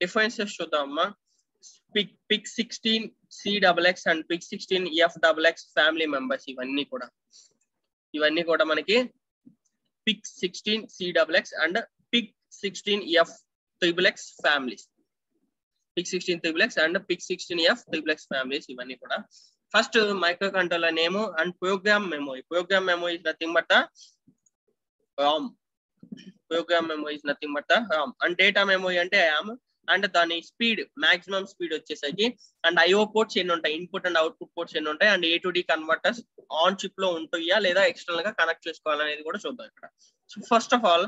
డిఫరెన్సెస్ చూద్దామమ్మా. PIC16CXX and PIC16FXX family members ఇవన్నీ కూడా మనకి PIC16CXX and PIC16FXXX families. PIC16XXX and PIC16FXXX families ఇవన్నీ కూడా. First microcontroller name and program memory. Program memory is nothing but the RAM. Program memory is nothing but the RAM. And data memory అంటే RAM. And దాని speed maximum speed వచ్చేసరికి and IO ports ఎన్ని ఉంటాయి, input and output ports ఎన్ని ఉంటాయి, and A to D converters on chip లో ఉంటాయా లేదా ఎక్స్టర్నల్ గా కనెక్ట్ చేసుకోవాలనేది కూడా చూద్దాం ఇక్కడ. So first of all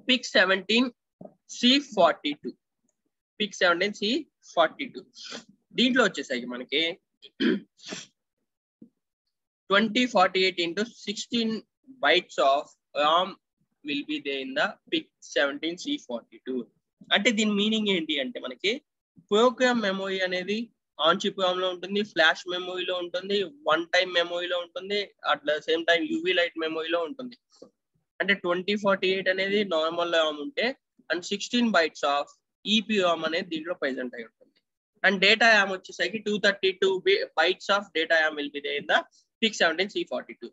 PIC17C42. PIC17C42 దీంట్లో వచ్చేసరికి మనకి 2048x16 bytes of RAM will be there in the PIC17C42. అంటే దీని మీనింగ్ ఏంటి అంటే మనకి ప్రోగ్రామ్ మెమొరీ అనేది ఆన్ చిప్ రామ్ లో ఉంటుంది, ఫ్లాష్ మెమొరీలో ఉంటుంది, వన్ టైం మెమొరీలో ఉంటుంది, at the same time UV light మెమొరీలో ఉంటుంది. అంటే 2048 అనేది నార్మల్ రామ్ ఉంటే అండ్ 16 bytes ఆఫ్ EPROM అనేది దీంట్లో ప్రెసెంట్ అయి ఉంటుంది. అండ్ డేటా యామ్ వచ్చేసరికి 232 bytes of data RAM will be there in the PIC17C42.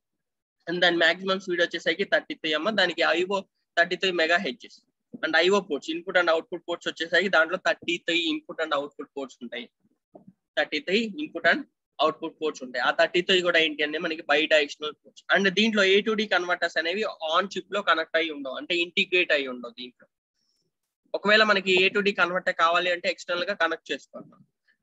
అండ్ దాని మాక్సిమం స్పీడ్ వచ్చేసరికి 33 అమ్మ. దానికి IO 33 MHz. And IO ports input and output ports వచ్చేసరికి దాంట్లో 33 ఇన్పుట్ అండ్ అవుట్పుట్ పోర్ట్స్ ఉంటాయి. 33 ఇన్పుట్ అండ్ అవుట్పుట్ పోర్ట్స్ ఉంటాయి. ఆ 33 కూడా ఏంటి అంటే మనకి బై డైరెక్షనల్ పోర్ట్స్. అండ్ దీంట్లో A to D కన్వర్టర్స్ అనేవి ఆన్ చిప్ లో కనెక్ట్ అయ్యి ఉండవు, అంటే ఇంటిగ్రేట్ అయ్యి ఉండవు దీంట్లో. ఒకవేళ మనకి A to D కన్వర్టర్ కావాలి అంటే ఎక్స్టర్నల్ గా కనెక్ట్ చేసుకోవాలి.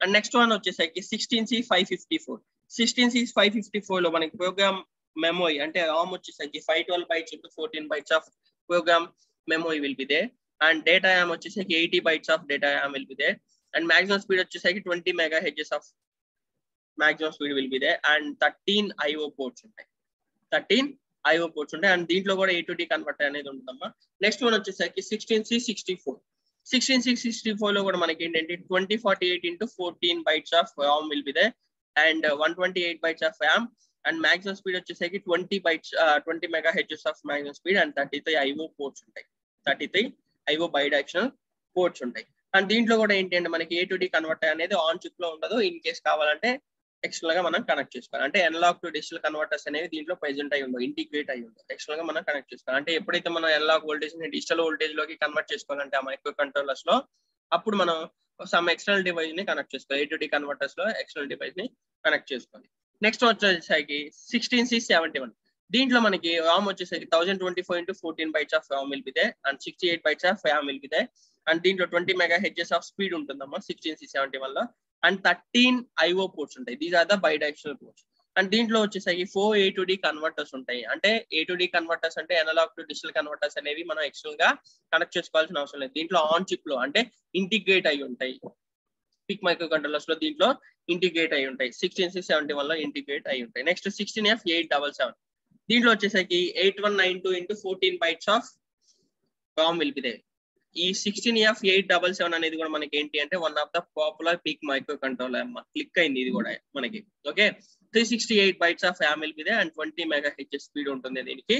అండ్ నెక్స్ట్ వన్ వచ్చేసరికి 16C554. 16C554 లో మనకి ప్రోగ్రామ్ మెమొరీ అంటే రామ్ వచ్చేసరికి 512 bytes into 14 bytes of program memory will be there. And data RAM వచ్చేసరికి 80 bytes of data RAM will be there. And maximum speed వచ్చేసరికి 20 MHz of maximum speed will be there. And 13 IO ports ఉంటాయి. 13 IO ports ఉంటాయి. And దీంట్లో కూడా A to D converter అనేది ఉంటుందమ్మా. Next one వచ్చేసరికి 16C64. 16C64 లో కూడా మనకి ఏంటంటే 2048x14 bytes of RAM will be there and 128 bytes of RAM. And maximum speed వచ్చేసరికి 20 MHz of maximum speed. And 33 IO ports ఉంటాయి. 33 IO బై డైరెక్షనల్ పోర్ట్స్ ఉంటాయి. అండ్ దీంట్లో కూడా ఏంటి అంటే మనకి A to D కన్వర్టర్ అనేది ఆన్ చిప్ లో ఉండదు. ఇన్ కేస్ కావాలంటే ఎక్స్టర్నల్ గా మనం కనెక్ట్ చేసుకోవాలి. అంటే అనలాగ్ టు డిజిటల్ కన్వర్టర్స్ అనేవి దీంట్లో ప్రెసెంట్ అయి ఉండవు, ఇంటిగ్రేట్ అయి ఉండవు. ఎక్స్టర్నల్ గా మనం కనెక్ట్ చేసుకోవాలి. అంటే ఎప్పుడైతే మనం అనలాగ్ వోల్టేజ్ ని డిజిటల్ వోల్టేజ్ లోకి కన్వర్ట్ చేసుకోవాలంటే ఆ మైక్రో కంట్రోలర్స్ లో అప్పుడు మనం సమ్ ఎక్స్టర్నల్ డివైస్ ని కనెక్ట్ చేసుకోవాలి. A to D కన్వర్టర్స్ లో ఎక్స్టర్నల్ డివైస్ ని కనెక్ట్ చేసుకోవాలి. నెక్స్ట్ వచ్చేసరికి 16C71. దీంట్లో మనకి RAM వచ్చేసరికి 1024x14 bytes of RAM will be there and 68 bytes of RAM will be there. And దీంట్లో 20 MHz ఆఫ్ స్పీడ్ ఉంటుందమ్మా 16C71 లో. అండ్ 13 IO పోర్ట్స్ ఉంటాయి. These are the bidirectional ports. And దీంట్లో వచ్చేసరికి 4 A to D converters ఉంటాయి. అంటే A to D converters అంటే analog to digital converters అనేవి మనం ఎక్స్టర్నల్ గా కనెక్ట్ చేసుకోవాల్సిన అవసరం లేదు. దీంట్లో ఆన్ చిప్ లో అంటే ఇంటిగ్రేట్ అయి ఉంటాయి. పిక్ మైక్రో కంట్రోలర్స్ లో దీంట్లో ఇంటిగ్రేట్ అయి ఉంటాయి. 16671 లో ఇంటిగ్రేట్ అయి ఉంటాయి. నెక్స్ట్ 16F877 దీంట్లో వచ్చేసరికి 8192 into 14 bytes of ROM will be there. ఈ 16F877 అనేది కూడా మనకి ఏంటి అంటే one of the popular PIC microcontroller అమ్మ. క్లిక్ అయింది ఇది కూడా మనకి. Okay, 368 bytes of RAM will be there and 20 MHz speed ఉంటుంది దీనికి.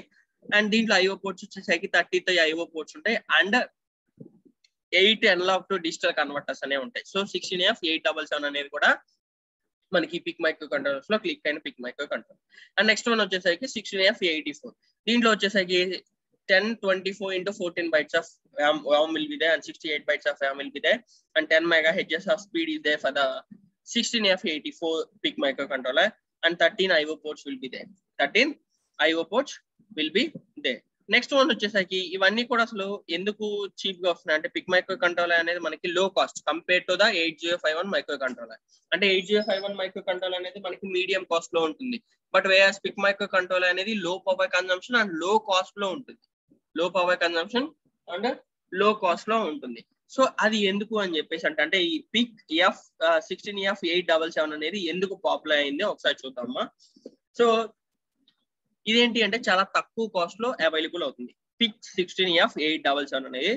అండ్ దీంట్లో IO పోర్ట్స్ వచ్చేసరికి 33 IO పోర్ట్స్ ఉంటాయి and 8 analogue to digital converters అనేవి ఉంటాయి. సో 16F877 అనేది కూడా మనకి పిక్ మైక్రో కంట్రోలర్స్ లో క్లిక్ అయిన PIC microcontroller. And next one వచ్చేసరికి 16F84 దీంట్లో వచ్చేసరికి 1024 into 14 bytes of RAM will be there and 68 bytes of RAM will be there and 10 MHz of speed is there for the 16F84 PIC microcontroller and 13 IO ports will be there. 13 IO ports will be there. Next one వచ్చేసరికి ఇవన్నీ కూడా అసలు ఎందుకు cheap గా వస్తున్నాయి అంటే PIC microcontroller అనేది మనకి లో cost compare to the 8051 microcontroller. అంటే 8051 మైక్రో కంట్రోలర్ అనేది మనకి మీడియం కాస్ట్ లో ఉంటుంది. బట్ వేయాస్ పిక్ మైక్రో కంట్రోలర్ అనేది లో పవర్ కన్జంప్షన్ అండ్ లో కాస్ట్ లో ఉంటుంది. లో పవర్ కన్జంప్షన్ అండ్ లో కాస్ట్ లో ఉంటుంది. సో అది ఎందుకు అని చెప్పేసి అంటే ఈ పిక్ F16F877 అనేది ఎందుకు పాపులర్ అయింది ఒకసారి చూద్దామా. సో ఇదేంటి అంటే చాలా తక్కువ కాస్ట్ లో అవైలబుల్ అవుతుంది. పిక్ 16F877 అనేది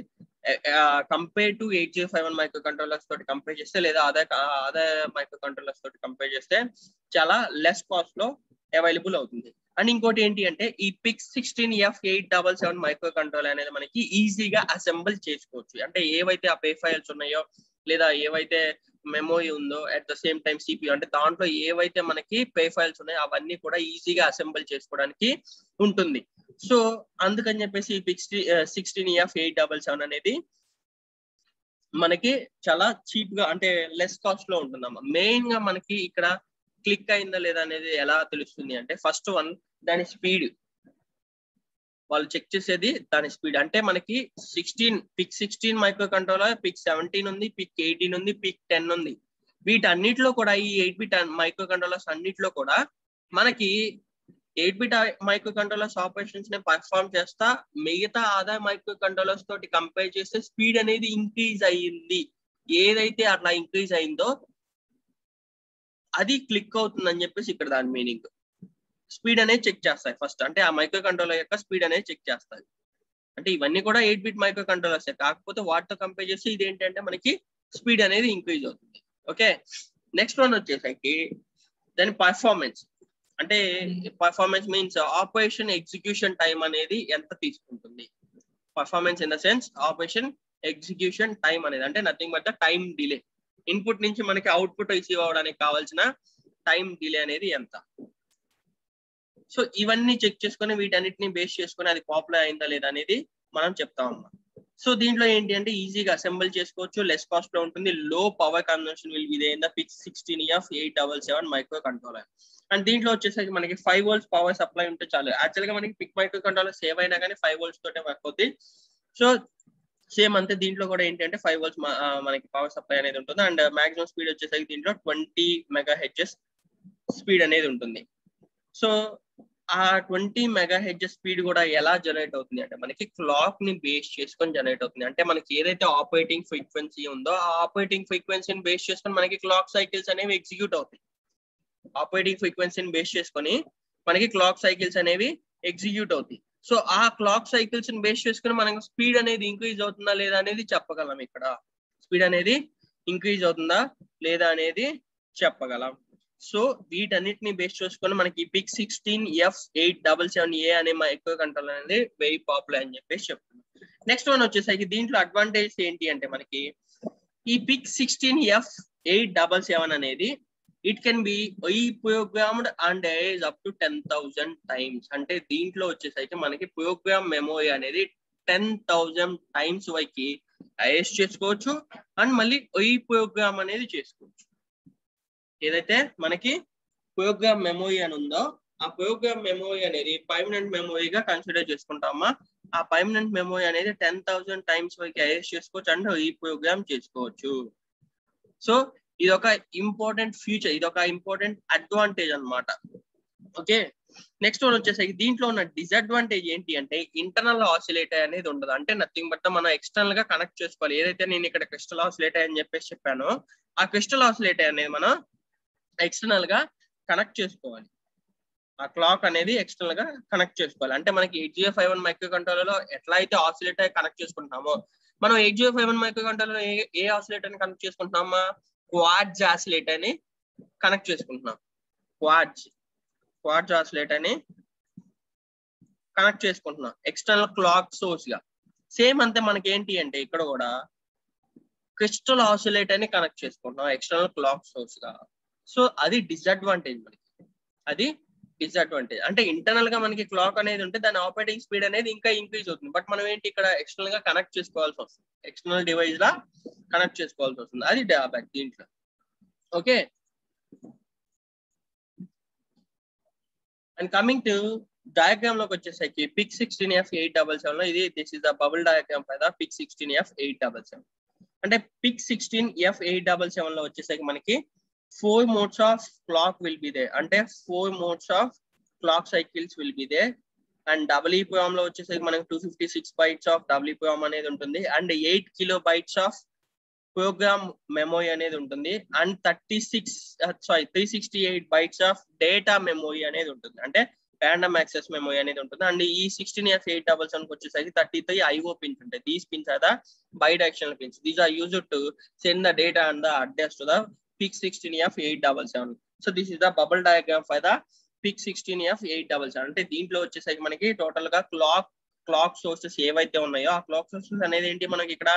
కంపేర్ టు 8051 మైక్రో కంట్రోలర్స్ తోటి కంపేర్ చేస్తే లేదా అదర్ మైక్రో కంట్రోలర్స్ తోటి కంపేర్ చేస్తే చాలా లెస్ కాస్ట్ లో అవైలబుల్ అవుతుంది. అండ్ ఇంకోటి ఏంటి అంటే ఈ పిక్ 16F877 మైక్రో కంట్రోలర్ అనేది మనకి ఈజీగా అసెంబుల్ చేసుకోవచ్చు. అంటే ఏవైతే ఆ పే ఫైల్స్ ఉన్నాయో లేదా ఏవైతే మెమోరీ ఉందో at the same time CPU అంటే దాంట్లో ఏవైతే మనకి పే ఫైల్స్ ఉన్నాయో అవన్నీ కూడా ఈజీగా అసెంబుల్ చేసుకోవడానికి ఉంటుంది. సో అందుకని చెప్పేసి ఈ పిక్ 16F877 అనేది మనకి చాలా చీప్ గా అంటే లెస్ కాస్ట్ లో ఉంటుందమ్మా. మెయిన్ గా మనకి ఇక్కడ క్లిక్ అయిందా లేదా అనేది ఎలా తెలుస్తుంది అంటే ఫస్ట్ వన్ దాని స్పీడ్ వాళ్ళు చెక్ చేసేది దాని స్పీడ్. అంటే మనకి పిక్ 16 మైక్రో కంట్రోలర్, పిక్ 17 ఉంది, పిక్ 18 ఉంది, పిక్ 10 ఉంది. వీటన్నిటిలో కూడా ఈ 8-bit మైక్రో కంట్రోలర్స్ అన్నిటిలో కూడా మనకి 8-bit మైక్రో కంట్రోలర్స్ ఆపరేషన్స్ ని పర్ఫామ్ చేస్తా మిగతా అదర్ మైక్రో కంట్రోలర్స్ తోటి కంపేర్ చేస్తే స్పీడ్ అనేది ఇంక్రీజ్ అయ్యింది. ఏదైతే అట్లా ఇంక్రీజ్ అయిందో అది క్లిక్ అవుతుంది అని చెప్పేసి ఇక్కడ దాని మీనింగ్. స్పీడ్ అనేది చెక్ చేస్తాయి ఫస్ట్. అంటే ఆ మైక్రో కంట్రోలర్ యొక్క స్పీడ్ అనేది చెక్ చేస్తాయి. అంటే ఇవన్నీ కూడా 8-bit మైక్రో కంట్రోలర్స్ కాకపోతే వాటితో కంపేర్ చేసి ఇది ఏంటంటే మనకి స్పీడ్ అనేది ఇంక్రీజ్ అవుతుంది. ఓకే, నెక్స్ట్ వన్ వచ్చేసరికి దాని పర్ఫార్మెన్స్. అంటే performance means operation execution time అనేది ఎంత తీసుకుంటుంది. Performance in the sense operation execution time అనేది అంటే nothing but the time delay. Input నుంచి మనకి అవుట్పుట్ రిసీవ్ అవడానికి కావాల్సిన టైం డిలే అనేది ఎంత. సో ఇవన్నీ చెక్ చేసుకొని వీటన్నిటిని బేస్ చేసుకొని అది పాపులర్ అయిందా లేదా అనేది మనం చెప్తామమ్మా. సో దీంట్లో ఏంటి అంటే ఈజీగా అసెంబుల్ చేసుకోవచ్చు, లెస్ కాస్ట్ లో ఉంటుంది, low power consumption will be there in the PIC 16F877 microcontroller. అండ్ దీంట్లో వచ్చేసరికి మనకి 5 volts పవర్ సప్లై ఉంటే చాలు. యాక్చువల్ గా మనకి పిక్ మైక్రో కంట్రోలర్ సేవ్ అయినా కానీ 5 volts తోటే వర్క్ అవుతుంది. సో సేమ్ అంతే దీంట్లో కూడా ఏంటి అంటే 5 volts మనకి పవర్ సప్లై అనేది ఉంటుంది. అండ్ మాక్సిమం స్పీడ్ వచ్చేసరికి దీంట్లో 20 MHz స్పీడ్ అనేది ఉంటుంది. సో ఆ 20 MHz స్పీడ్ కూడా ఎలా జనరేట్ అవుతుంది అంటే మనకి క్లాక్ ని బేస్ చేసుకొని జనరేట్ అవుతుంది. అంటే మనకి ఏదైతే ఆపరేటింగ్ ఫ్రీక్వెన్సీ ఉందో ఆ ఆపరేటింగ్ ఫ్రీక్వెన్సీని బేస్ చేసుకొని మనకి క్లాక్ సైకిల్స్ అనేవి ఎగ్జిక్యూట్ అవుతాయి. ఆపరేటింగ్ ఫ్రీక్వెన్సీని బేస్ చేసుకొని మనకి క్లాక్ సైకిల్స్ అనేవి ఎగ్జిక్యూట్ అవుతాయి. సో ఆ క్లాక్ సైకిల్స్ ని బేస్ చేసుకొని మనకి స్పీడ్ అనేది ఇంక్రీజ్ అవుతుందా లేదా అనేది చెప్పగలం. ఇక్కడ స్పీడ్ అనేది ఇంక్రీజ్ అవుతుందా లేదా అనేది చెప్పగలం. సో వీటన్నిటిని బేస్ చేసుకొని మనకి పిక్ 16F877A అనే మైక్రో కంట్రోలర్ అనేది వెరీ పాపులర్ అని చెప్పేసి చెప్తున్నాం. నెక్స్ట్ వన్ వచ్చేసరికి దీంట్లో అడ్వాంటేజ్ ఏంటి అంటే మనకి ఈ పిక్ 16F877 అనేది it can be reprogrammed and age up to 10,000 times. అంటే దీంట్లో వచ్చేసరికి మనకి ప్రోగ్రామ్ మెమోరీ అనేది 10,000 times వరకు ఐఎస్ చేసుకోవచ్చు అండ్ మళ్ళీ రీప్రోగ్రామ్ అనేది చేసుకోవచ్చు. ఏదైతే మనకి ప్రోగ్రామ్ మెమోరీ అని ఉందో ఆ ప్రోగ్రామ్ మెమోరీ అనేది పర్మనెంట్ మెమోరీగా కన్సిడర్ చేసుకుంటామా. ఆ పర్మనెంట్ మెమోరీ అనేది 10,000 times వరకు ఐఎస్ చేసుకోవచ్చు అండ్ రీప్రోగ్రామ్ చేసుకోవచ్చు. సో ఇది ఒక ఇంపార్టెంట్ ఫీచర్, ఇది ఒక ఇంపార్టెంట్ అడ్వాంటేజ్ అన్నమాట ఓకే, నెక్స్ట్ వన్ వచ్చేసరికి దీంట్లో ఉన్న డిసడ్వాంటేజ్ ఏంటి అంటే ఇంటర్నల్ ఆసిలేటర్ అనేది ఉండదు. అంటే నథింగ్ బట్ మనం ఎక్స్టర్నల్ గా కనెక్ట్ చేసుకోవాలి. ఏదైతే నేను ఇక్కడ క్రిస్టల్ ఆసిలేటర్ అని చెప్పేసి చెప్పానో ఆ క్రిస్టల్ ఆసిలేటర్ అనేది మనం ఎక్స్టర్నల్ గా కనెక్ట్ చేసుకోవాలి. ఆ క్లాక్ అనేది ఎక్స్టర్నల్ గా కనెక్ట్ చేసుకోవాలి. అంటే మనకి 8051 మైక్రో కంట్రోలర్ లో ఎట్లా అయితే ఆసిలేటర్ కనెక్ట్ చేసుకుంటున్నామో మనం 8051 మైక్రో కంట్రోలర్ ఏ ఆసిలేటర్ ని కనెక్ట్ చేసుకుంటున్నామా, క్వాడ్జ్ ఆసిలేటర్ ని కనెక్ట్ చేసుకుంటున్నాం. క్వాడ్జ్ ఆసిలేటర్ ని కనెక్ట్ చేసుకుంటున్నాం ఎక్స్టర్నల్ క్లాక్ సోర్స్ గా. సేమ్ అంతే మనకి ఏంటి అంటే ఇక్కడ కూడా క్రిస్టల్ ఆసిలేటర్ ని కనెక్ట్ చేసుకుంటున్నాం ఎక్స్టర్నల్ క్లాక్ సోర్స్ గా. సో అది డిసడ్వాంటేజ్ మనకి, అది డిసడ్వాంటేజ్. అంటే ఇంటర్నల్ గా మనకి క్లాక్ అనేది ఉంటే దాని ఆపరేటింగ్ స్పీడ్ అనేది ఇంకా ఇంక్రీజ్ అవుతుంది. బట్ మనం ఏంటి ఇక్కడ ఎక్స్టర్నల్ గా కనెక్ట్ చేసుకోవాల్సి వస్తుంది, ఎక్స్టర్నల్ డివైస్ లా కనెక్ట్ చేసుకోవాల్సి వస్తుంది. అది డ్రాబ్యాక్ దీంట్లో. Okay, and coming to diagram లోకి వచ్చేసరికి పిక్ 16F877 లో ఇది this is the bubble diagram for the PIC 16F877. అంటే పిక్ 16F877 లో వచ్చేసరికి మనకి 4 modes of clock will be there. అంటే 4 modes of clock cycles will be there. And EEPROM లో వచ్చేసరికి మనకి 256 bytes of EEPROM అనేది ఉంటుంది. And 8 kilobytes of program memory అనేది ఉంటుంది. And 368 bytes of data memory అనేది ఉంటుంది. అంటే ర్యాండమ్ యాక్సెస్ మెమొరీ అనేది ఉంటుంది. అండ్ ఈ 16F877 కి వచ్చేసరికి 33 IO pins ఉంటాయి. These pins are the bidirectional pins. These are used to send the data and the address to the PIC 16F877. So this is the bubble diagram for the PIC 16F877. అంటే దీంట్లో వచ్చేసరికి మనకి total గా clock sources ఏవైతే ఉన్నాయో ఆ clock sources అనేది ఏంటి మనకి ఇక్కడ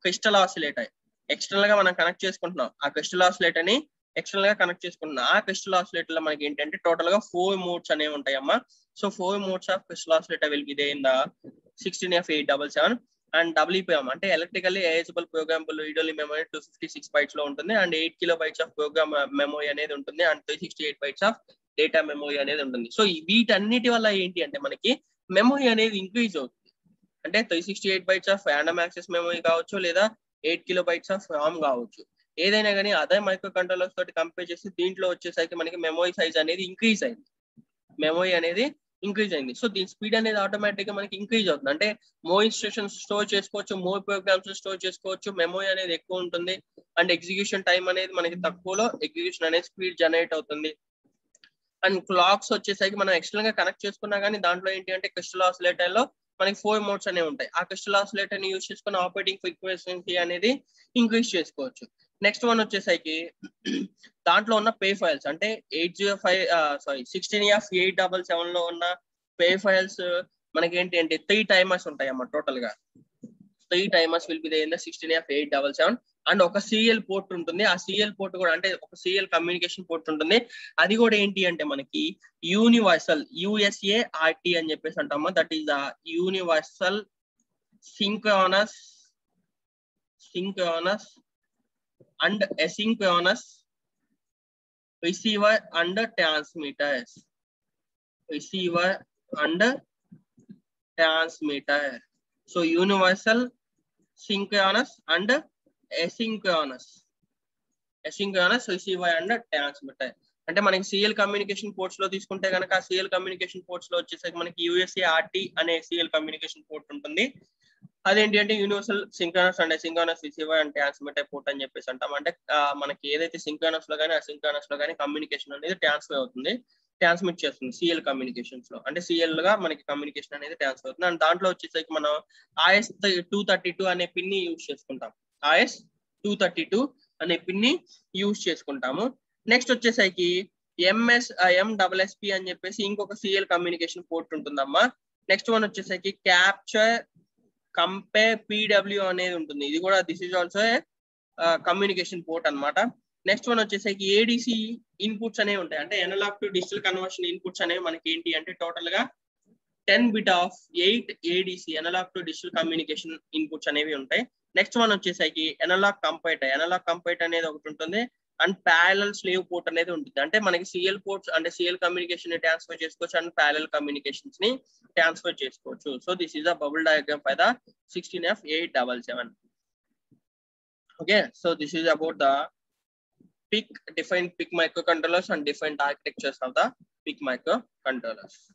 క్రిస్టల్ ఆసిలేటర్ ఎక్స్టర్నల్ గా మనం కనెక్ట్ చేసుకుంటున్నాం. ఆ క్రిస్టల్ ఆసిలేటర్ ని ఎక్స్టర్నల్ గా కనెక్ట్ చేసుకుంటున్నాం. ఆ క్రిస్టల్ ఆసిలేటర్ లో మనకి ఏంటంటే టోటల్ గా 4 modes అనేవి ఉంటాయమ్మా. So 4 modes of crystal oscillator will be there in the 16F877. And EEPROM అంటే electrically erasable programmable read only memory 256 bytes లో ఉంటుంది. And 8 kilobytes of program memory అనేది ఉంటుంది. And 368 bytes of data memory అనేది ఉంటుంది. So వీటన్నిటి వల్ల ఏంటి అంటే మనకి మెమరీ అనేది ఇంక్రీజ్ అవుతుంది. అంటే 368 bytes of random access memory కావచ్చు, లేదా 8 kilobytes ఆఫ్ రామ్ కావచ్చు. ఏదైనా కానీ అదర్ మైక్రో కంట్రోలర్స్ తోటి కంపేర్ చేసి దీంట్లో వచ్చేసరికి మనకి మెమరీ సైజ్ అనేది ఇంక్రీజ్ అయింది. మెమరీ అనేది ఇంక్రీజ్ అయింది. సో దీని స్పీడ్ అనేది ఆటోమేటిక్ గా మనకి ఇంక్రీజ్ అవుతుంది. అంటే మోర్ ఇన్స్ట్రక్షన్స్ స్టోర్ చేసుకోవచ్చు, మోర్ ప్రోగ్రామ్స్ స్టోర్ చేసుకోవచ్చు, మెమరీ అనేది ఎక్కువ ఉంటుంది. అండ్ ఎగ్జిక్యూషన్ టైం అనేది మనకి తక్కువలో ఎగ్జిక్యూషన్ అనేది స్పీడ్ జనరేట్ అవుతుంది. అండ్ క్లాక్స్ వచ్చేసరికి మనం ఎక్స్టర్నల్ గా కనెక్ట్ చేసుకున్నా కానీ దాంట్లో ఏంటి అంటే క్రిస్టల్ ఆసిలేటర్ లో మనకి 4 modes అనేవి ఉంటాయి. ఆ క్రిస్టల్ ఆసిలేటర్ ని యూజ్ చేసుకుని ఆపరేటింగ్ ఫ్రీక్వెన్సీ అనేది ఇంక్రీజ్ చేసుకోవచ్చు. నెక్స్ట్ వన్ వచ్చేసరికి దాంట్లో ఉన్న పే ఫైల్స్ అంటే 16F877 లో ఉన్న పే ఫైల్స్ మనకి ఏంటి అంటే 3 timers ఉంటాయి అన్నమాట. టోటల్ గా 3 timers will be there in the 16F877. అండ్ ఒక సీరియల్ పోర్ట్ ఉంటుంది. ఆ సీరియల్ పోర్ట్ కూడా అంటే ఒక సీరియల్ కమ్యూనికేషన్ పోర్ట్ ఉంటుంది. అది కూడా ఏంటి అంటే మనకి యూనివర్సల్ USART అని చెప్పేసి అంటాము. That is the universal synchronous and asynchronous receiver and transmitter. So universal synchronous and asynchronous receiver and transmitter. అంటే మనకి సీరియల్ కమ్యూనికేషన్ పోర్ట్స్ లో తీసుకుంటే కనుక ఆ సీరియల్ కమ్యూనికేషన్ పోర్ట్స్ లో వచ్చేసరికి మనకి USART అనే సీరియల్ కమ్యూనికేషన్ పోర్ట్ ఉంటుంది. అదేంటి అంటే universal synchronous and asynchronous receiver and transmitter port అని చెప్పేసి అంటాం. అంటే మనకి ఏదైతే సింక్రోనస్ లో కానీ అసింక్రోనస్ లో కానీ కమ్యూనికేషన్ అనేది ట్రాన్స్ఫర్ అవుతుంది, ట్రాన్స్మిట్ చేస్తుంది సీఎల్ కమ్యూనికేషన్స్ లో. అంటే సీఎల్ గా మనకి కమ్యూనికేషన్ అనేది ట్రాన్స్ఫర్ అవుతుంది. అండ్ దాంట్లో వచ్చేసరికి మనం RS232 అనే పిన్ ని యూజ్ చేసుకుంటాం. RS232 అనే పిన్ ని యూజ్ చేసుకుంటాము. నెక్స్ట్ వచ్చేసరికి MSSP అని చెప్పేసి ఇంకొక సీఎల్ కమ్యూనికేషన్ పోర్ట్ ఉంటుందమ్మా. నెక్స్ట్ వన్ వచ్చేసరికి క్యాప్చర్ కంపేర్ PW అనేది ఉంటుంది. ఇది కూడా this is also communication port అన్నమాట. నెక్స్ట్ వన్ వచ్చేసరికి ADC ఇన్పుట్స్ అనేవి ఉంటాయి. అంటే analog to digital conversion inputs అనేవి మనకి ఏంటి అంటే టోటల్ గా 10 bit of 8 ADC analog to digital communication inputs అనేవి ఉంటాయి. నెక్స్ట్ వన్ వచ్చేసరికి అనలాగ్ కంపైట్ అనేది ఒకటి ఉంటుంది. అండ్ ప్యారలల్ స్లేవ్ పోర్ట్ అనేది ఉంటుంది. అంటే మనకి సీఎల్ పోర్ట్స్ అంటే సీఎల్ కమ్యూనికేషన్ ని ట్రాన్స్ఫర్ చేసుకోవచ్చు అండ్ ప్యారలల్ కమ్యూనికేషన్స్ ని ట్రాన్స్ఫర్ చేసుకోవచ్చు. So this is the bubble diagram for the 16F877. Okay, so this is about the different PIC microcontrollers and different architectures of the PIC microcontrollers.